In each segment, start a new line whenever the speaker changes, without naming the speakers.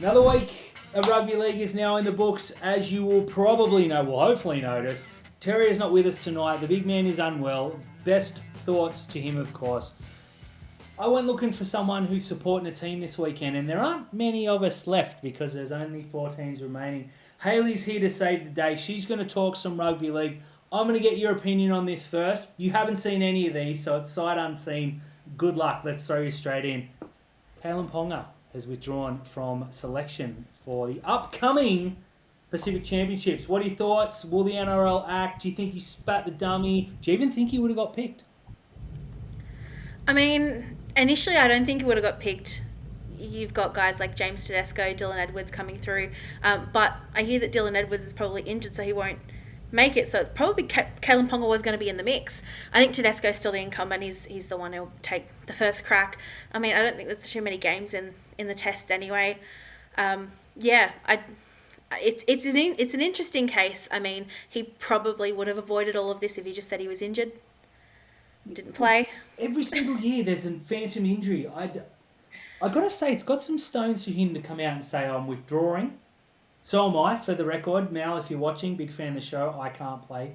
Another week of rugby league is now in the books. As you will probably know, will hopefully notice, Terry is not with us tonight. The big man is unwell. Best thoughts to him, of course. I went looking for someone who's supporting a team this weekend, and there aren't many of us left because there's only 4 teams remaining. Hayley's here to save the day. She's going to talk some rugby league. I'm going to get your opinion on this first. You haven't seen any of these, so it's sight unseen. Good luck. Let's throw you straight in. Ponga has withdrawn from selection for the upcoming Pacific Championships. What are your thoughts? Will the NRL act? Do you think he spat the dummy? Do you even think he would have got picked?
I mean, initially I don't think he would have got picked. You've got guys like James Tedesco, Dylan Edwards coming through. But I hear that Dylan Edwards is probably injured, so he won't make it. So it's probably Kalyn Ponga was going to be in the mix. I think Tedesco's still the incumbent. He's the one who'll take the first crack. I mean, I don't think there's too many games in the tests anyway. It's an interesting case. I mean, he probably would have avoided all of this if he just said he was injured. Didn't play.
Every single year there's a phantom injury. I got to say, it's got some stones for him to come out and say, I'm withdrawing. So am I, for the record. Mal, if you're watching, big fan of the show, I can't play.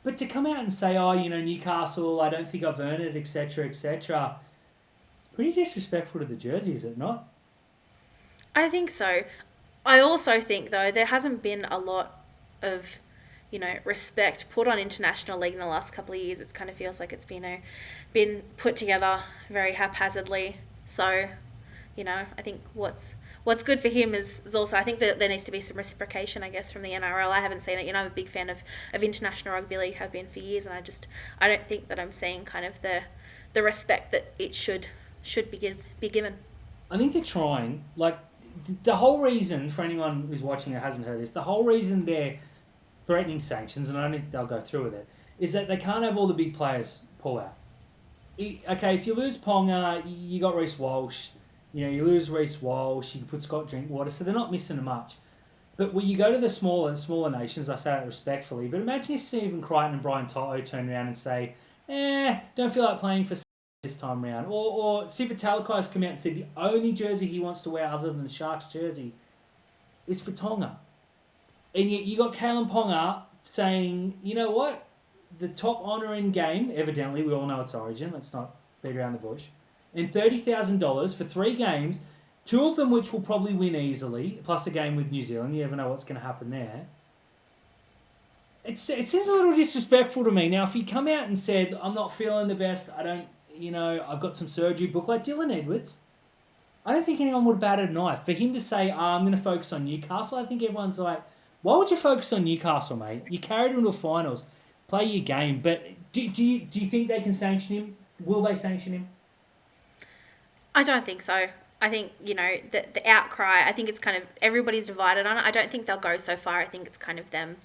But to come out and say, Newcastle, I don't think I've earned it, etc., etc., pretty disrespectful to the jersey, is it not?
I think so. I also think, though, there hasn't been a lot of, respect put on international league in the last couple of years. It kind of feels like it's been put together very haphazardly. So, I think what's good for him is also, I think that there needs to be some reciprocation, I guess, from the NRL. I haven't seen it. I'm a big fan of international rugby league, have been for years, and I don't think that I'm seeing kind of the respect that it should be given.
I think they're trying. Like, the whole reason, for anyone who's watching that hasn't heard this, the whole reason they're threatening sanctions, and I don't think they'll go through with it, is that they can't have all the big players pull out. Okay, if you lose Ponga, you got Reece Walsh. You lose Reece Walsh, you put Scott Drinkwater, so they're not missing much. But when you go to the smaller nations, I say that respectfully, but imagine if Stephen Crichton and Brian Toto turn around and say, don't feel like playing for this time round. Or Sifa Talakai's come out and said the only jersey he wants to wear other than the Sharks jersey is for Tonga. And yet you got Kalyn Ponga saying, you know what? The top honour in game, evidently, we all know it's Origin, let's not beat around the bush, and $30,000 for 3 games, 2 of them which will probably win easily, plus a game with New Zealand. You never know what's going to happen there. It seems a little disrespectful to me. Now, if he come out and said, I'm not feeling the best, I've got some surgery booked, like Dylan Edwards, I don't think anyone would have batted an eye. For him to say, I'm going to focus on Newcastle, I think everyone's like, why would you focus on Newcastle, mate? You carried him to the finals. Play your game. But do you think they can sanction him? Will they sanction him?
I don't think so. I think, the outcry, I think it's kind of, everybody's divided on it. I don't think they'll go so far. I think it's kind of them,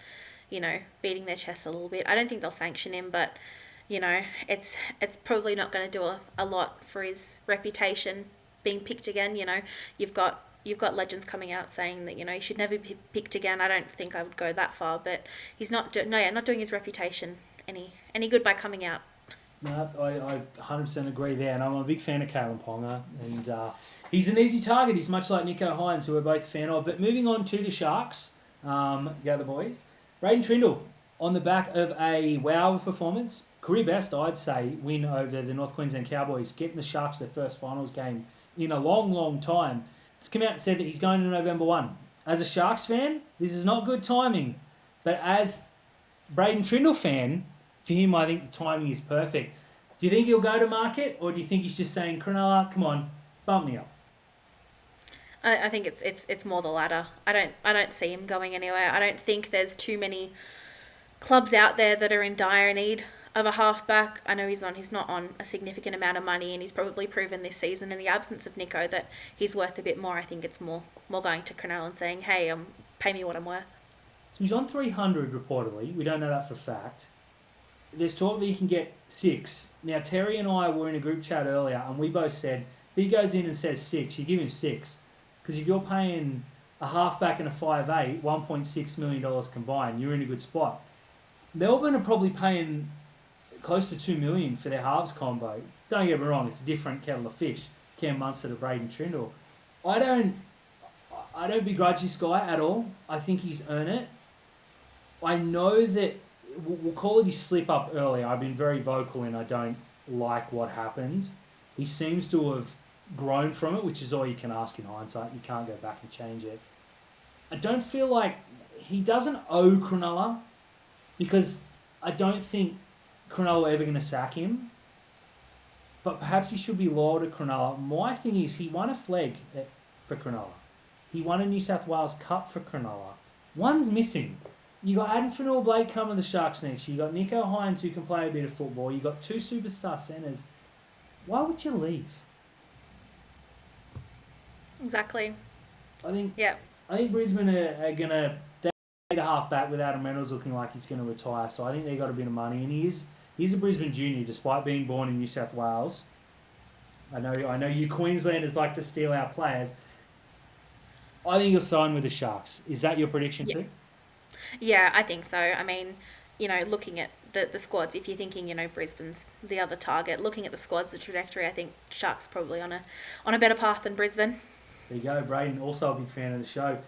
beating their chest a little bit. I don't think they'll sanction him, but, it's probably not going to do a lot for his reputation being picked again. You've got legends coming out saying that, he should never be picked again. I don't think I would go that far, but he's not doing his reputation any good by coming out.
No, I 100% agree there, and I'm a big fan of Kalyn Ponga, and he's an easy target. He's much like Nicho Hynes, who we're both a fan of. But moving on to the Sharks, go the boys. Braden Trindall, on the back of a wow performance, career best, I'd say, win over the North Queensland Cowboys, getting the Sharks their first finals game in a long, long time. He's come out and said that he's going to November 1. As a Sharks fan, this is not good timing, but as Braden Trindall fan, for him, I think the timing is perfect. Do you think he'll go to market, or do you think he's just saying, Cronulla, come on, bump me up?
I think it's more the latter. I don't see him going anywhere. I don't think there's too many clubs out there that are in dire need of a halfback. I know he's not on a significant amount of money, and he's probably proven this season, in the absence of Nicho, that he's worth a bit more. I think it's more going to Cronulla and saying, hey, pay me what I'm worth.
So he's on 300 reportedly. We don't know that for fact. There's talk that he can get 6. Now, Terry and I were in a group chat earlier, and we both said, if he goes in and says 6, you give him 6. Because if you're paying a halfback and a 5'8", $1.6 million combined, you're in a good spot. Melbourne are probably paying close to $2 million for their halves combo. Don't get me wrong, it's a different kettle of fish. Cam Munster to Braden Trindall. I don't begrudge this guy at all. I think he's earned it. I know that we'll call it his slip up earlier. I've been very vocal and I don't like what happened. He seems to have grown from it, which is all you can ask in hindsight. You can't go back and change it. I don't feel like he doesn't owe Cronulla, because I don't think Cronulla are ever going to sack him. But perhaps he should be loyal to Cronulla. My thing is, he won a flag for Cronulla. He won a New South Wales Cup for Cronulla. One's missing. You got Adam Fanua-Blake coming to the Sharks next year. You got Nico Hines who can play a bit of football. You got 2 superstar centres. Why would you leave?
Exactly.
I think.
Yeah.
I think Brisbane are gonna take a half back with Adam Reynolds looking like he's going to retire. So I think they got a bit of money, and he's a Brisbane junior, despite being born in New South Wales. I know you Queenslanders like to steal our players. I think he'll sign with the Sharks. Is that your prediction too?
Yeah, I think so. I mean, looking at the squads, if you're thinking, Brisbane's the other target, looking at the squads, the trajectory, I think Sharks probably on a better path than Brisbane.
There you go, Braden, also a big fan of the show.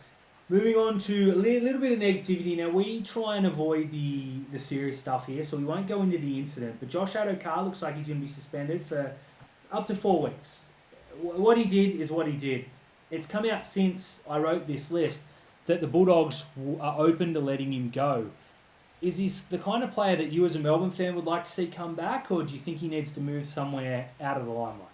Moving on to a little bit of negativity. Now, we try and avoid the serious stuff here, so we won't go into the incident. But Josh Addo-Carr looks like he's going to be suspended for up to 4 weeks. What he did is what he did. It's come out since I wrote this list that the Bulldogs are open to letting him go. Is he the kind of player that you as a Melbourne fan would like to see come back, or do you think he needs to move somewhere out of the limelight?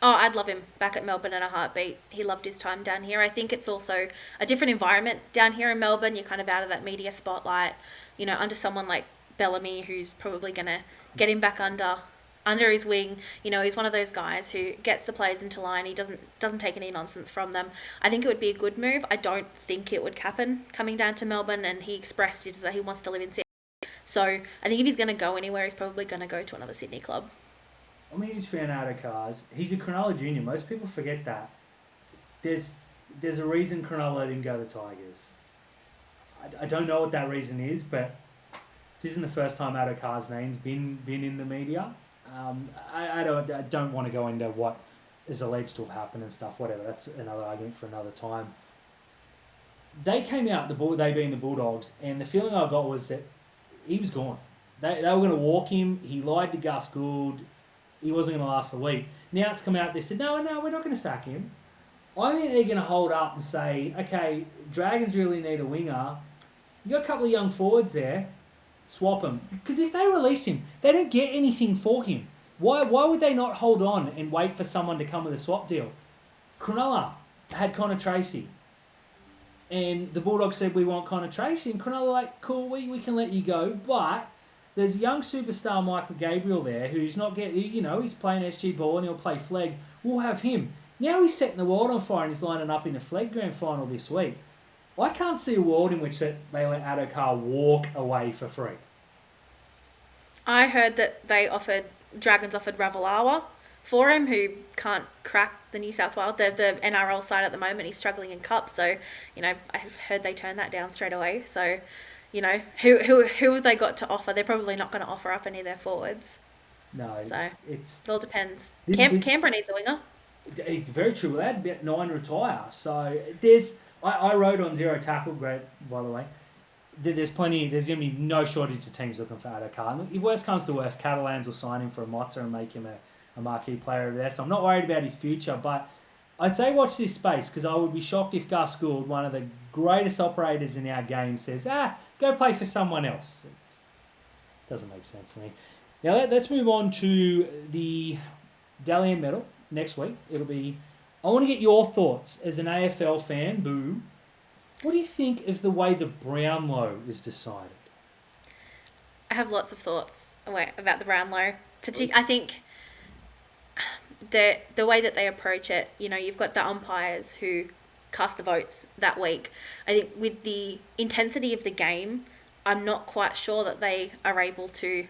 Oh, I'd love him back at Melbourne in a heartbeat. He loved his time down here. I think it's also a different environment down here in Melbourne. You're kind of out of that media spotlight, under someone like Bellamy, who's probably going to get him back under his wing. He's one of those guys who gets the players into line. He doesn't take any nonsense from them. I think it would be a good move. I don't think it would happen coming down to Melbourne, and he expressed it as that he wants to live in Sydney. So I think if he's going to go anywhere, he's probably going to go to another Sydney club.
I'm a huge fan of Addo-Carr's. He's a Cronulla junior. Most people forget that. There's a reason Cronulla let him go to Tigers. I don't know what that reason is, but this isn't the first time Addo-Carr's name's been in the media. I don't want to go into what is alleged to have happened and stuff, whatever. That's another argument for another time. They came out, they being the Bulldogs, and the feeling I got was that he was gone. They were going to walk him. He lied to Gus Gould. He wasn't going to last a week. Now it's come out, they said, no, we're not going to sack him. I think they're going to hold up and say, okay, Dragons really need a winger. You got a couple of young forwards there. Swap them. Because if they release him, they don't get anything for him. Why would they not hold on and wait for someone to come with a swap deal? Cronulla had Connor Tracy. And the Bulldogs said, we want Connor Tracy. And Cronulla like, cool, we can let you go. But there's a young superstar, Michael Gabriel, there, who's not getting, he's playing SG ball and he'll play flag. We'll have him. Now he's setting the world on fire and he's lining up in the flag grand final this week. I can't see a world in which they let Addo-Carr walk away for free.
I heard that Dragons offered Ravalawa for him, who can't crack the New South Wales, the NRL side at the moment. He's struggling in cups, so, I've heard they turned that down straight away. So, who have they got to offer? They're probably not going to offer up any of their forwards.
No,
so it all depends. Canberra needs a winger.
It's very true. They had about 9 retire. So I wrote on Zero Tackle, great, by the way. There's going to be no shortage of teams looking for Addo-Carr. If worst comes to worst, Catalans will sign him for a Mozza and make him a marquee player over there. So I'm not worried about his future, but I'd say watch this space, because I would be shocked if Gus Gould, one of the greatest operators in our game, says, go play for someone else. It doesn't make sense to me. Now let's move on to the Dalian medal next week. I want to get your thoughts as an AFL fan, boo. What do you think of the way the Brownlow is decided?
I have lots of thoughts about the Brownlow. I think the way that they approach it, you've got the umpires who cast the votes that week. I think with the intensity of the game, I'm not quite sure that they are able to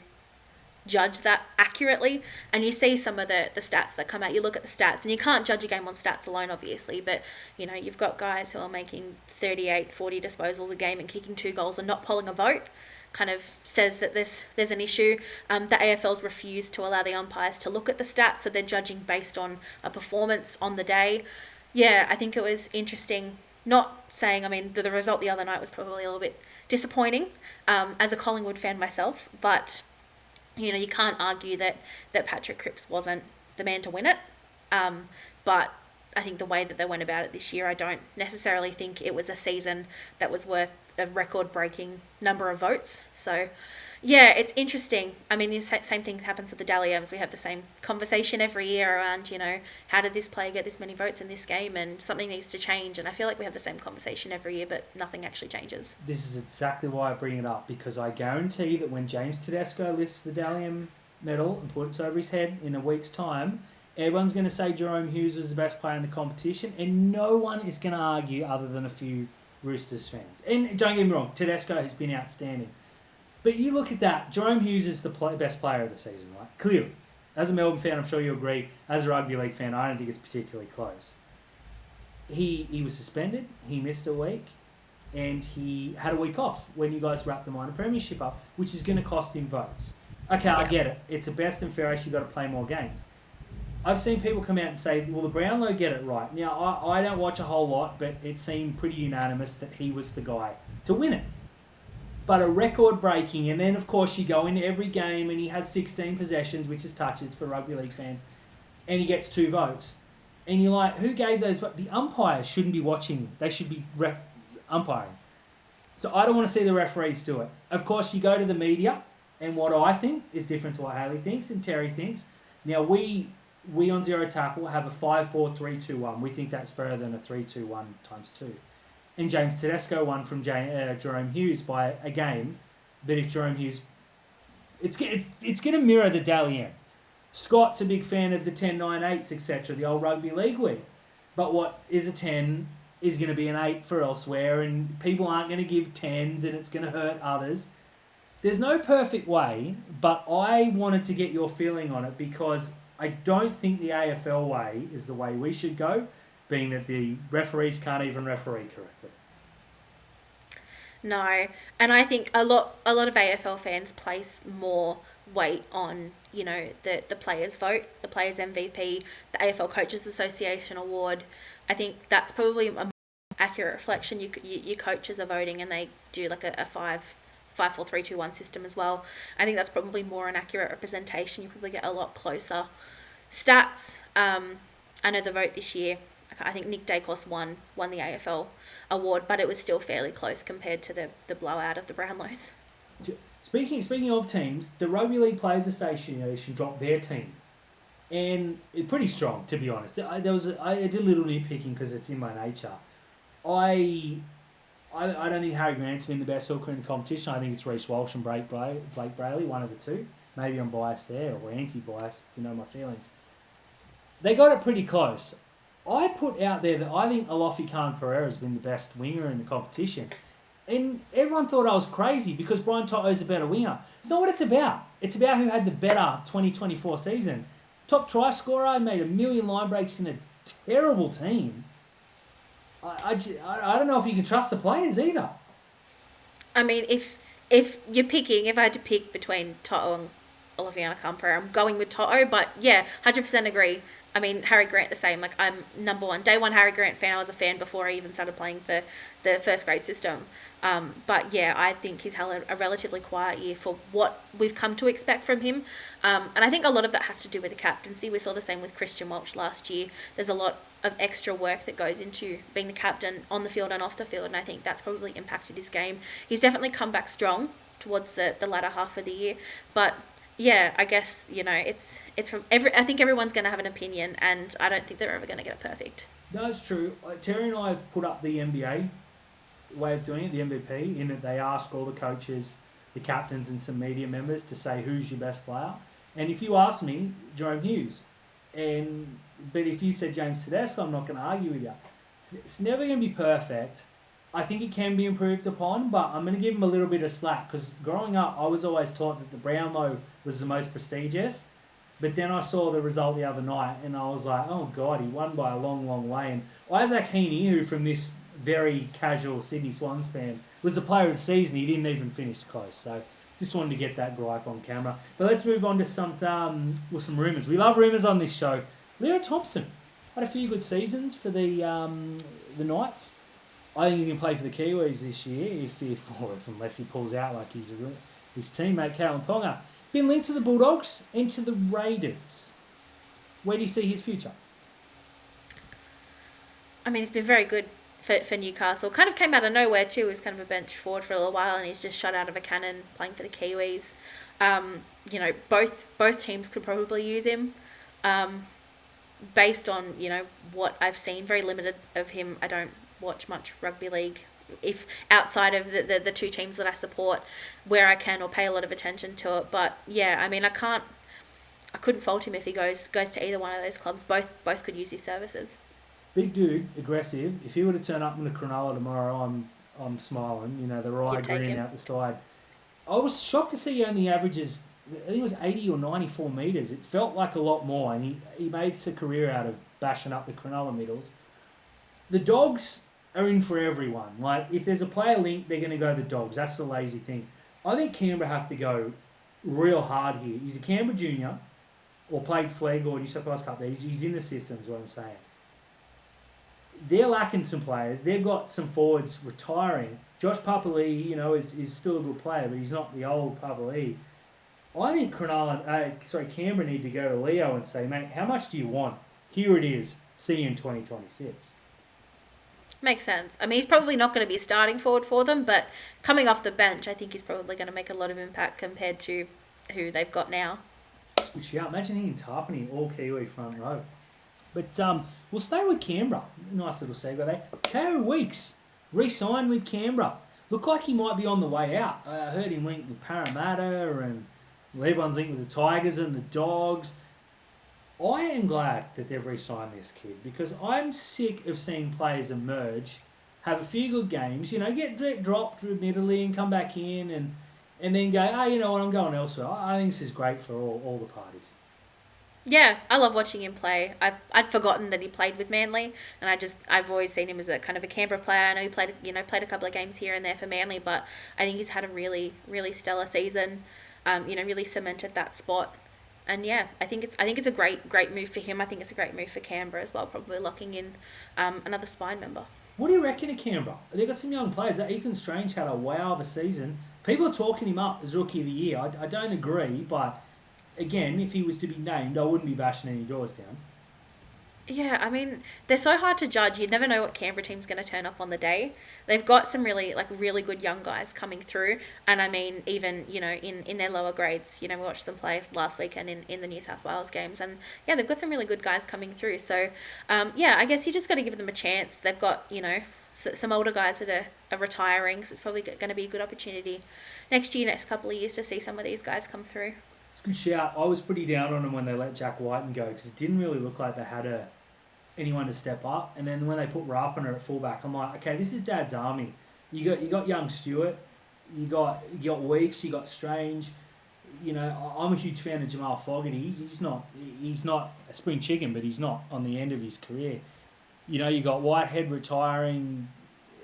judge that accurately. And you see some of the stats that come out. You look at the stats, and you can't judge a game on stats alone, obviously, but you've got guys who are making 38, 40 disposals a game and kicking 2 goals and not polling a vote. Kind of says that there's an issue. The AFL's refused to allow the umpires to look at the stats, so they're judging based on a performance on the day. Yeah, I think it was interesting. Not saying, I mean, the result the other night was probably a little bit disappointing as a Collingwood fan myself, but you can't argue that Patrick Cripps wasn't the man to win it. But I think the way that they went about it this year, I don't necessarily think it was a season that was worth a record-breaking number of votes. So, yeah, it's interesting. I mean, the same thing happens with the Dally M's. We have the same conversation every year around, how did this player get this many votes in this game, and something needs to change. And I feel like we have the same conversation every year, but nothing actually changes.
This is exactly why I bring it up, because I guarantee that when James Tedesco lifts the Dally M medal and puts it over his head in a week's time, everyone's going to say Jerome Hughes was the best player in the competition, and no one is going to argue other than a few Roosters fans. And don't get me wrong, Tedesco has been outstanding. But you look at that, Jerome Hughes is the best player of the season, right? Clearly. As a Melbourne fan, I'm sure you agree. As a rugby league fan, I don't think it's particularly close. He was suspended, he missed a week, and he had a week off when you guys wrapped the minor premiership up, which is going to cost him votes. Okay, yeah. I get it. It's a best and fairest, you've got to play more games. I've seen people come out and say, well, the Brownlow get it right. Now, I don't watch a whole lot, but it seemed pretty unanimous that he was the guy to win it. But a record-breaking, and then, of course, you go into every game and he has 16 possessions, which is touches for rugby league fans, and he gets 2 votes. And you're like, who gave those votes? The umpires shouldn't be watching. They should be umpiring. So I don't want to see the referees do it. Of course, you go to the media, and what I think is different to what Haley thinks and Terry thinks. Now, we on Zero Tackle have a 5-4-3-2-1. We think that's further than a 3-2-1 times 2. And James Tedesco won from Jerome Hughes by a game. But if Jerome Hughes... It's going to mirror the Dally M. Scott's a big fan of the 10-9-8s, etc., the old rugby league week. But what is a 10 is going to be an 8 for elsewhere, and people aren't going to give 10s, and it's going to hurt others. There's no perfect way, but I wanted to get your feeling on it because I don't think the AFL way is the way we should go, being that the referees can't even referee correctly.
No, and I think a lot of AFL fans place more weight on, the players' vote, the players' MVP, the AFL Coaches Association award. I think that's probably a more accurate reflection. Your coaches are voting, and they do like a 5-4-3-2-1 system as well. I think that's probably more an accurate representation. You probably get a lot closer stats. I know the vote this year, I think Nick Dacos won the AFL award, but it was still fairly close compared to the blowout of the Brownlows.
Speaking of teams, the Rugby League Players Association dropped their team, and it's pretty strong, to be honest. I did a little nitpicking because it's in my nature. I don't think Harry Grant's been the best hooker in the competition. I think it's Reece Walsh and Blake Brayley, one of the two. Maybe I'm biased there, or anti-biased, if you know my feelings. They got it pretty close. I put out there that I think Alofi Khan Pereira has been the best winger in the competition. And everyone thought I was crazy because Brian To'o's a better winger. It's not what it's about. It's about who had the better 2024 season. Top try scorer, made 1 million line breaks in a terrible team. I don't know if you can trust the players either.
I mean, if you're picking, if I had to pick between To'o and Alofi Khan Pereira, I'm going with To'o, but yeah, 100% agree. I mean, Harry Grant the same. Like, I'm number one. Day one Harry Grant fan. I was a fan before I even started playing for the first grade system. But yeah, I think he's had a relatively quiet year for what we've come to expect from him. And I think a lot of that has to do with the captaincy. We saw the same with Christian Welch last year. There's a lot of extra work that goes into being the captain on the field and off the field, and I think that's probably impacted his game. He's definitely come back strong towards the latter half of the year, but yeah, I guess, it's from I think everyone's going to have an opinion, and I don't think they're ever going to get it perfect.
No, it's true. Terry and I have put up the NBA way of doing it, the MVP, in that they ask all the coaches, the captains, and some media members to say who's your best player. And if you ask me, Jerome Hughes. But if you said James Tedesco, I'm not going to argue with you. It's never going to be perfect. I think it can be improved upon, but I'm going to give him a little bit of slack because growing up, I was always taught that the Brownlow was the most prestigious. But then I saw the result the other night, and I was like, oh, God, he won by a long, long way. And Isaac Heaney, who from this very casual Sydney Swans fan, was the player of the season. He didn't even finish close. So just wanted to get that gripe on camera. But let's move on to some rumours. We love rumours on this show. Leo Thompson. had a few good seasons for the Knights. I think he's going to play for the Kiwis this year, unless he pulls out like his teammate Kaeo Ponga. Been linked to the Bulldogs and to the Raiders. Where do you see his future?
I mean, he's been very good for Newcastle. Kind of came out of nowhere too. He was kind of a bench forward for a little while, and he's just shot out of a cannon playing for the Kiwis. Both teams could probably use him. Based on what I've seen, very limited of him. I don't watch much rugby league, if outside of the two teams that I support, where I can, or pay a lot of attention to it. But yeah, I mean, I couldn't fault him if he goes to either one of those clubs. Both could use his services.
Big dude, aggressive. If he were to turn up in the Cronulla tomorrow, I'm smiling. The rye green out the side. I was shocked to see he only averages, I think it was 80 or 94 metres. It felt like a lot more, and he made a career out of bashing up the Cronulla middles. The Dogs are in for everyone. Like, if there's a player link, they're going to go the Dogs. That's the lazy thing. I think Canberra have to go real hard here. He's a Canberra junior, or played Flegg or New South Wales Cup. He's in the system, is what I'm saying. They're lacking some players. They've got some forwards retiring. Josh Papali'i, is still a good player, but he's not the old Papali'i. I think Canberra need to go to Leo and say, mate, how much do you want? Here it is. See you in 2026.
Makes sense. I mean, he's probably not going to be a starting forward for them, but coming off the bench, I think he's probably going to make a lot of impact compared to who they've got now.
Good shout. Imagine him Tarpany, all Kiwi front row. But we'll stay with Canberra. Nice little segue there. Kaeo Weekes re-signed with Canberra. Looked like he might be on the way out. I heard him linked with Parramatta, and everyone's linked with the Tigers and the Dogs. I am glad that they've re-signed this kid, because I'm sick of seeing players emerge, have a few good games, get dropped admittedly and come back in and then go, oh, you know what, I'm going elsewhere. I think this is great for all the parties.
Yeah, I love watching him play. I'd forgotten that he played with Manly, and I've always seen him as a kind of a Canberra player. I know he played a couple of games here and there for Manly, but I think he's had a really, really stellar season. Really cemented that spot. And yeah, I think it's a great move for him. I think it's a great move for Canberra as well, probably locking in another spine member.
What do you reckon of Canberra? They've got some young players. Ethan Strange had a wow of a season. People are talking him up as Rookie of the Year. I don't agree, but again, if he was to be named, I wouldn't be bashing any doors down.
Yeah, I mean, they're so hard to judge. You never know what Canberra team's going to turn up on the day. They've got some really good young guys coming through. And I mean, even, in their lower grades, we watched them play last weekend in the New South Wales games. And yeah, they've got some really good guys coming through. So, I guess you just got to give them a chance. They've got, some older guys that are retiring. So it's probably going to be a good opportunity next couple of years to see some of these guys come through.
It's a good shout. I was pretty down on them when they let Jack Whiten go, because it didn't really look like they had anyone to step up. And then when they put Rapiner at fullback, I'm like, okay, this is Dad's army. You got young Stewart, you got Weekes, you got Strange. I'm a huge fan of Jamal Fogarty. He's not a spring chicken, but he's not on the end of his career. You got Whitehead retiring.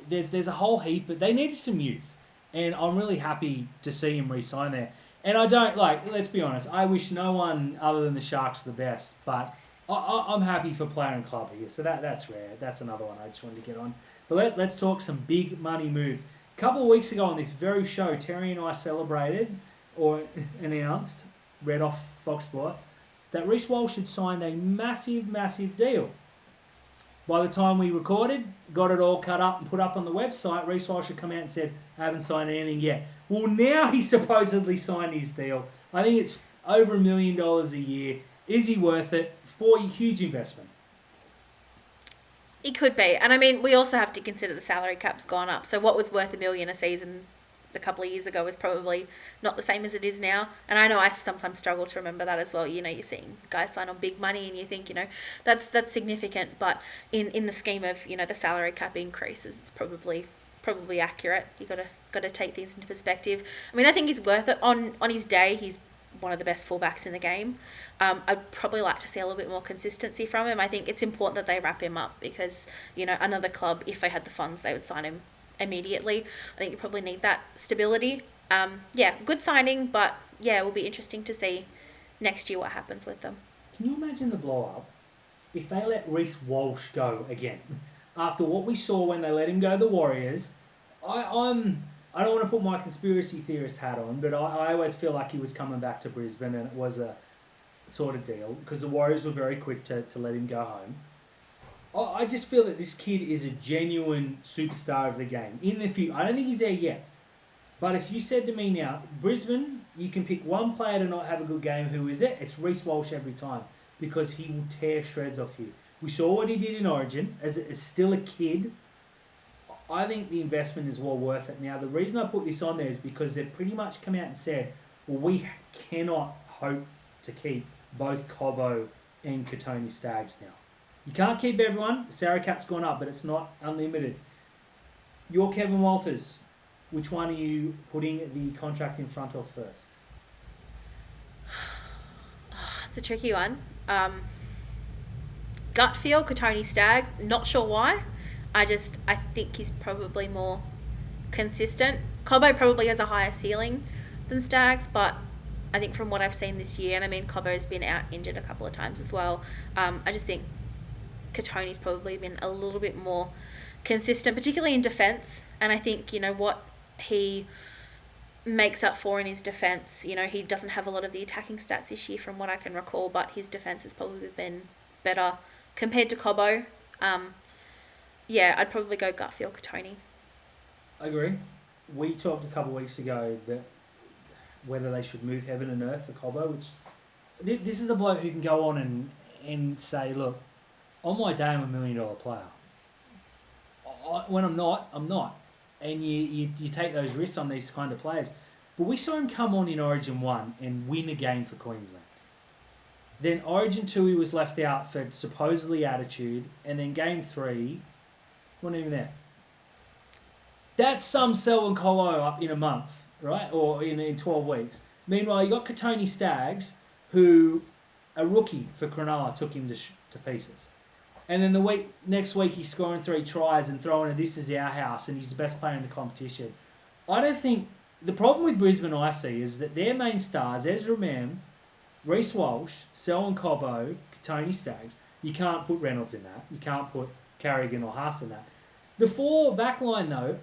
There's a whole heap, but they needed some youth, and I'm really happy to see him re-sign there. And I don't let's be honest, I wish no one other than the Sharks the best, but I'm happy for player and club here, so that's rare. That's another one I just wanted to get on. But let's talk some big money moves. A couple of weeks ago on this very show, Terry and I celebrated, or announced, read off Fox Sports, that Reece Walsh had signed a massive, massive deal. By the time we recorded, got it all cut up and put up on the website, Reece Walsh had come out and said, I haven't signed anything yet. Well, now he supposedly signed his deal. I think it's over $1 million a year. Is he worth it? For a huge investment.
He could be. And I mean, we also have to consider the salary cap's gone up. So what was worth $1 million a season a couple of years ago is probably not the same as it is now. And I know I sometimes struggle to remember that as well. You're seeing guys sign on big money and you think, that's significant. But in the scheme of, the salary cap increases, it's probably accurate. You got to take things into perspective. I mean, I think he's worth it. On his day, he's one of the best fullbacks in the game. I'd probably like to see a little bit more consistency from him. I think it's important that they wrap him up because, another club, if they had the funds, they would sign him immediately. I think you probably need that stability. Good signing, but it will be interesting to see next year what happens with them.
Can you imagine the blow up if they let Reece Walsh go again, after what we saw when they let him go to the Warriors, I don't want to put my conspiracy theorist hat on, but I always feel like he was coming back to Brisbane and it was a sort of deal because the Warriors were very quick to let him go home. I just feel that this kid is a genuine superstar of the game. In the future, I don't think he's there yet. But if you said to me now, Brisbane, you can pick one player to not have a good game, who is it? It's Reece Walsh every time because he will tear shreds off you. We saw what he did in Origin as still a kid. I think the investment is well worth it. Now, the reason I put this on there is because they've pretty much come out and said, well, we cannot hope to keep both Cobbo and Katoni Staggs now. You can't keep everyone. The salary cap's gone up, but it's not unlimited. You're Kevin Walters. Which one are you putting the contract in front of first?
It's a tricky one. Gut feel, Katoni Staggs. Not sure why. I think he's probably more consistent. Cobbo probably has a higher ceiling than Staggs, but I think from what I've seen this year, and I mean Cobbo's been out injured a couple of times as well, I just think Katoni's probably been a little bit more consistent, particularly in defence. And I think, what he makes up for in his defence, he doesn't have a lot of the attacking stats this year from what I can recall, but his defence has probably been better compared to Cobbo. I'd probably go gut feel Katoni.
I agree. We talked a couple of weeks ago that whether they should move heaven and earth for Cobbo, which this is a bloke who can go on and say, look, on my day, I'm $1 million player. When I'm not, I'm not. And you take those risks on these kind of players. But we saw him come on in Origin 1 and win a game for Queensland. Then Origin 2, he was left out for supposedly attitude. And then Game 3, wasn't even there. That's some selling Colo up in a month, right? Or in 12 weeks. Meanwhile, you got Katoni Staggs, who a rookie for Cronulla took him to pieces. And then next week he's scoring 3 tries and throwing a "this is our house" and he's the best player in the competition. I don't think the problem with Brisbane I see is that their main stars, Ezra Mam, Reece Walsh, Selwyn Cobbo, Katoni Staggs. You can't put Reynolds in that. You can't put Carrigan or Haas in that. The 4 backline though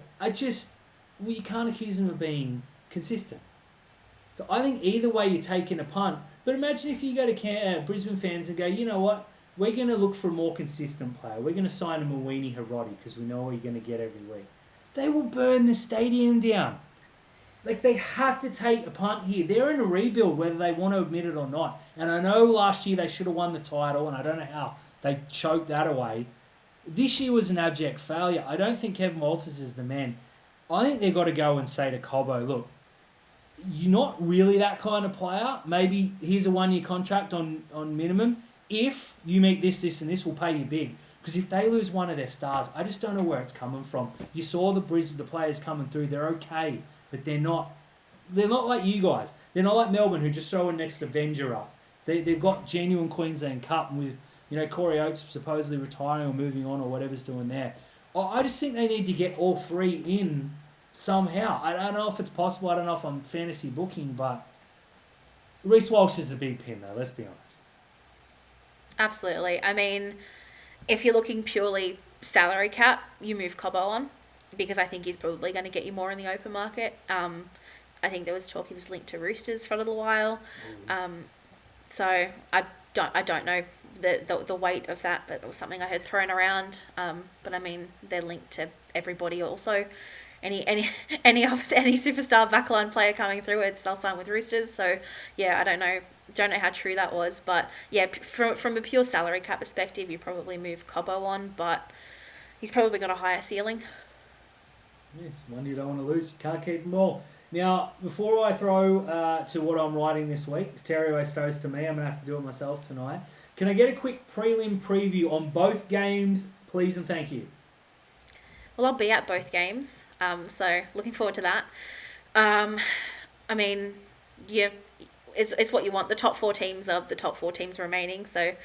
you can't accuse them of being consistent. So I think either way you're taking a punt. But imagine if you go to Brisbane fans and go, you know what? We're going to look for a more consistent player. We're going to sign a Mawini Harodi because we know what you're going to get every week. They will burn the stadium down. They have to take a punt here. They're in a rebuild whether they want to admit it or not. And I know last year they should have won the title and I don't know how they choked that away. This year was an abject failure. I don't think Kevin Walters is the man. I think they've got to go and say to Cobbo, look, you're not really that kind of player. Maybe here's a 1-year contract on minimum. If you meet this, and this, will pay you big. Because if they lose one of their stars, I just don't know where it's coming from. You saw the players coming through. They're okay, but they're not like you guys. They're not like Melbourne, who just throw a next Avenger up. They've got genuine Queensland Cup with, Corey Oates supposedly retiring or moving on or whatever's doing there. I just think they need to get all 3 in somehow. I don't know if it's possible. I don't know if I'm fantasy booking, but Reece Walsh is the big pin, though. Let's be honest.
Absolutely. I mean, if you're looking purely salary cap, you move Cobbo on because I think he's probably going to get you more in the open market. I think there was talk he was linked to Roosters for a little while. So I don't know the weight of that, but it was something I heard thrown around. But I mean, they're linked to everybody also. Any superstar backline player coming through, they'll sign with Roosters. So yeah, I don't know how true that was, but yeah, from a pure salary cap perspective, you probably move Cobbo on, but he's probably got a higher ceiling.
Yes, one you don't want to lose. You can't keep them all. Now, before I throw to what I'm writing this week, Terry always throws to me. I'm going to have to do it myself tonight. Can I get a quick prelim preview on both games, please and thank you?
Well, I'll be at both games, so looking forward to that. I mean, yeah, it's what you want. The top 4 teams are the top 4 teams remaining, so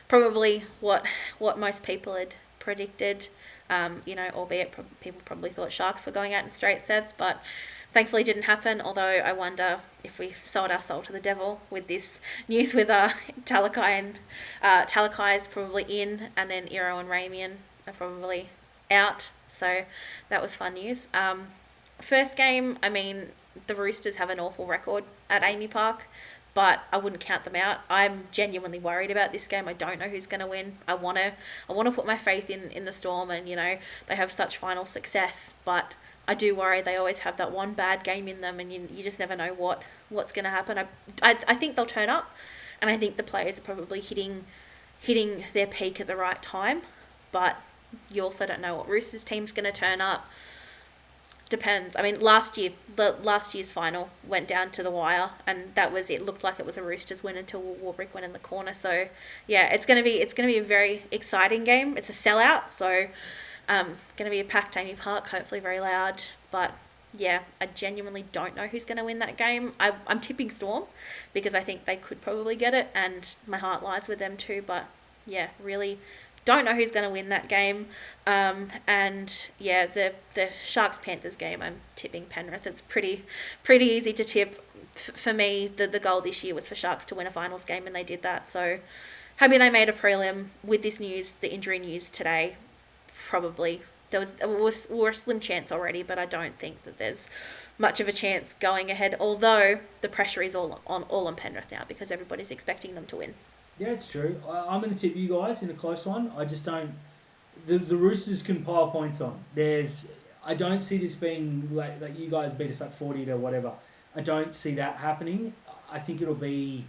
probably what most people had predicted. Albeit people probably thought Sharks were going out in straight sets, but thankfully didn't happen. Although I wonder if we sold our soul to the devil with this news with Talakai is probably in, and then Iro and Ramian are probably out. So that was fun news. First game, I mean, the Roosters have an awful record at Amy Park, but I wouldn't count them out. I'm genuinely worried about this game. I don't know who's going to win. I want to put my faith in the Storm, and they have such final success, but I do worry they always have that one bad game in them, and you just never know what's going to happen. I think they'll turn up, and I think the players are probably hitting their peak at the right time, but you also don't know what Roosters team's going to turn up. Depends. I mean, the last year's final went down to the wire, and it looked like it was a Roosters win until Warbrick went in the corner. So yeah, it's gonna be a very exciting game. It's a sellout, so gonna be a packed Amy Park, hopefully very loud. But yeah, I genuinely don't know who's gonna win that game. I'm tipping Storm because I think they could probably get it, and my heart lies with them too. But yeah, really don't know who's going to win that game. And yeah, the Sharks-Panthers game, I'm tipping Penrith. It's pretty easy to tip. For me, the goal this year was for Sharks to win a finals game, and they did that. So happy they made a prelim. With this news, the injury news today, probably there was a slim chance already, but I don't think that there's much of a chance going ahead, although the pressure is all on Penrith now because everybody's expecting them to win.
Yeah, it's true. I'm going to tip you guys in a close one. I just don't... The Roosters can pile points on. I don't see this being like you guys beat us like 40 to whatever. I don't see that happening. I think it'll be...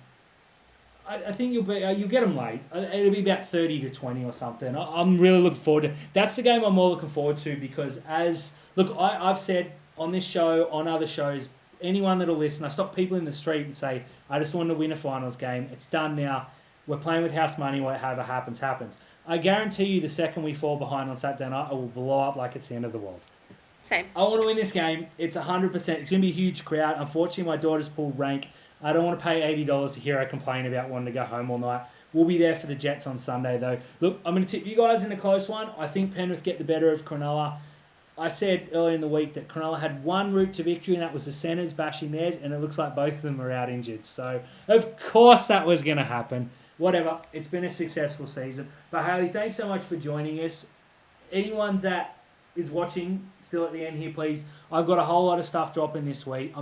I think you'll get them late. It'll be about 30 to 20 or something. I'm really looking forward to... That's the game I'm more looking forward to because I've said on this show, on other shows, anyone that'll listen, I stop people in the street and say, I just want to win a finals game. It's done now. We're playing with house money. Whatever happens. I guarantee you the second we fall behind on Saturday night, I will blow up like it's the end of the world.
Same.
I want to win this game. It's 100%. It's going to be a huge crowd. Unfortunately, my daughter's pulled rank. I don't want to pay $80 to hear her complain about wanting to go home all night. We'll be there for the Jets on Sunday, though. Look, I'm going to tip you guys in a close one. I think Penrith get the better of Cronulla. I said earlier in the week that Cronulla had one route to victory, and that was the centres bashing theirs, and it looks like both of them are out injured. So, of course, that was going to happen. Whatever, it's been a successful season. But Hayley, thanks so much for joining us. Anyone that is watching still at the end here, please, I've got a whole lot of stuff dropping this week.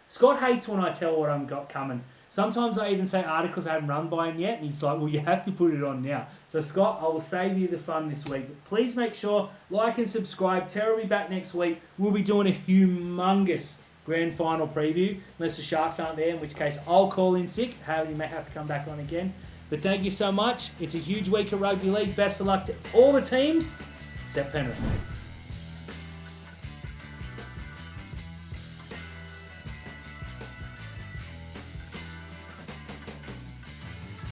Scott hates when I tell what I've got coming. Sometimes I even say articles I haven't run by him yet, and he's like, well, you have to put it on now. So, Scott, I will save you the fun this week. But please make sure, like and subscribe. Tara will be back next week. We'll be doing a humongous grand final preview, unless the Sharks aren't there, in which case I'll call in sick. Hayley may have to come back on again. But thank you so much. It's a huge week of rugby league. Best of luck to all the teams, except Penrith.